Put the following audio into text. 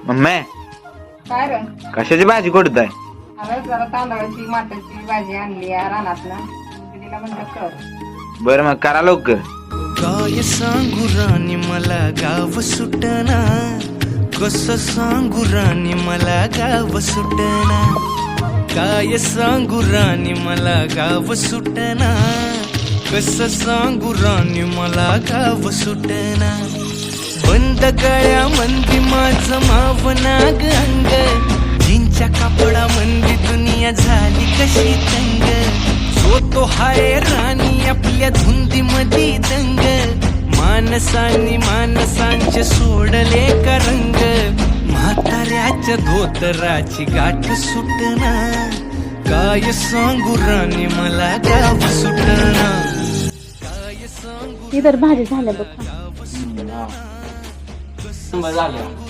Mummy काय रे? कशाची भाजी कोडताय? अरे जरा तांदळाची माटाची भाजी आणली रानातनं तिला म्हणलं कर. बरं मग करा लवकर. काय सांगू राणी मला गाव सुटना, कस सांगू राणी मला गाव सुटना, काय सांगू राणी मला गाव सुटना, कस सांगू राणी मला गाव सुटना. बंद गळ्या मंदी माझं मावनाग अंग, जिंच्या कापडा मंदी दुनिया झाली कशी तंग. तो हाय राणी आपल्या धुंदी मधी दंग, माणसांनी माणसांचे सोडले का रंग. म्हाताऱ्याच्या धोतराची गाठ सुटना, काय सांगू राणी मला गाव सुटना, काय सांगू ती तर भाजी झाल्या बघ. झालं.